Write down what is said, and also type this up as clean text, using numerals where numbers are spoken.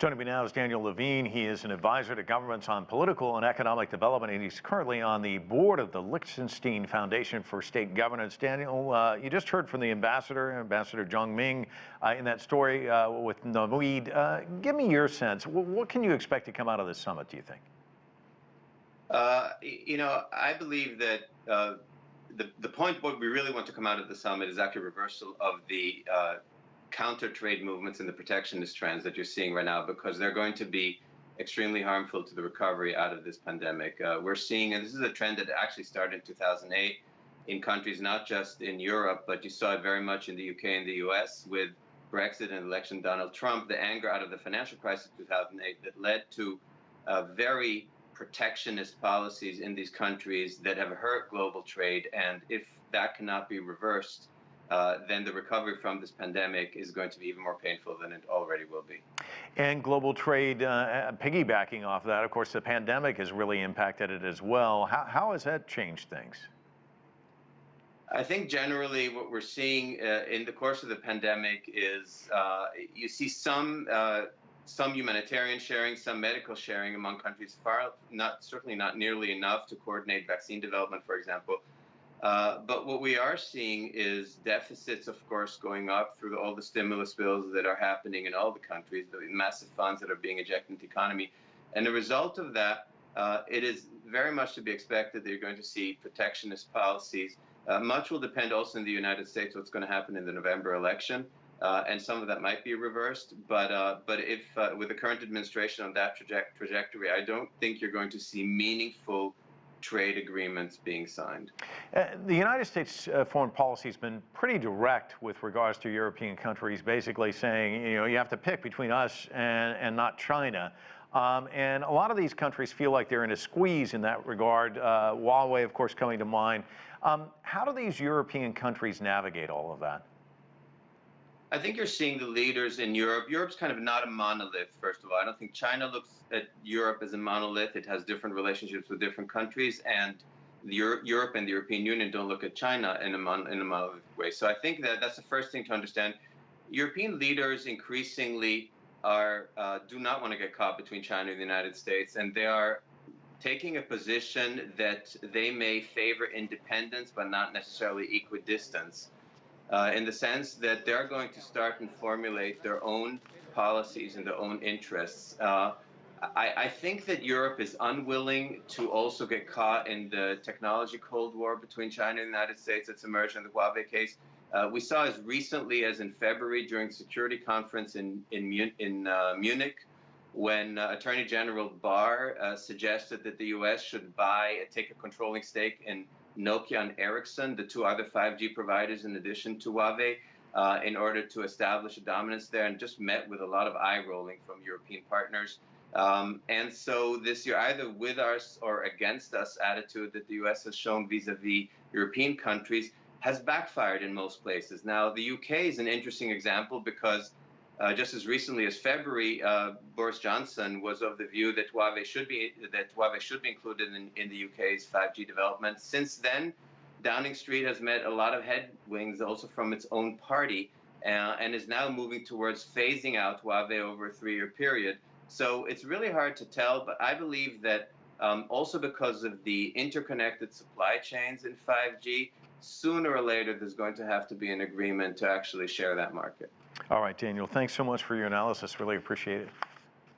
Joining me now is Daniel Levin. He is an advisor to governments on political and economic development, and he's currently on the board of the Liechtenstein Foundation for State Governance. Daniel, you just heard from the Ambassador Zhang Ming, in that story with Naweed. Give me your sense. What can you expect to come out of this summit, do you think? I believe that the point what we really want to come out of the summit is actually a reversal of the counter trade movements and the protectionist trends that you're seeing right now, because they're going to be extremely harmful to the recovery out of this pandemic. We're seeing, and this is a trend that actually started in 2008 in countries not just in Europe, but you saw it very much in the UK and the US with Brexit and election Donald Trump, the anger out of the financial crisis of 2008 that led to very protectionist policies in these countries that have hurt global trade. And if that cannot be reversed, then the recovery from this pandemic is going to be even more painful than it already will be. And global trade, piggybacking off that, of course, the pandemic has really impacted it as well. How has that changed things? I think generally what we're seeing in the course of the pandemic is you see some humanitarian sharing, some medical sharing among countries, certainly not nearly enough to coordinate vaccine development, for example. But what we are seeing is deficits, of course, going up through all the stimulus bills that are happening in all the countries, the massive funds that are being injected into the economy. And the result of that, it is very much to be expected that you're going to see protectionist policies. Much will depend also in the United States what's going to happen in the November election. And some of that might be reversed. But if with the current administration on that trajectory, I don't think you're going to see meaningful trade agreements being signed. The United States foreign policy has been pretty direct with regards to European countries, basically saying, you have to pick between us and not China. And a lot of these countries feel like they're in a squeeze in that regard, Huawei, of course, coming to mind. How do these European countries navigate all of that? I think you're seeing the leaders in Europe. Europe's kind of not a monolith, first of all. I don't think China looks at Europe as a monolith. It has different relationships with different countries, and Europe and the European Union don't look at China in a monolithic way. So I think that's the first thing to understand. European leaders increasingly do not want to get caught between China and the United States, and they are taking a position that they may favor independence but not necessarily equidistance. In the sense that they're going to start and formulate their own policies and their own interests. I think that Europe is unwilling to also get caught in the technology Cold War between China and the United States that's emerged in the Huawei case. We saw as recently as in February during the security conference in Munich, when Attorney General Barr suggested that the U.S. should take a controlling stake in Nokia and Ericsson, the two other 5G providers in addition to Huawei, in order to establish a dominance there, and just met with a lot of eye rolling from European partners. And so this year, either with us or against us attitude that the U.S. has shown vis-a-vis European countries has backfired in most places. Now, the UK is an interesting example because just as recently as February, Boris Johnson was of the view that Huawei should be included in the UK's 5G development. Since then, Downing Street has met a lot of headwinds also from its own party, and is now moving towards phasing out Huawei over a 3-year period. So it's really hard to tell, but I believe that also because of the interconnected supply chains in 5G, sooner or later there's going to have to be an agreement to actually share that market. All right, Daniel, thanks so much for your analysis. Really appreciate it.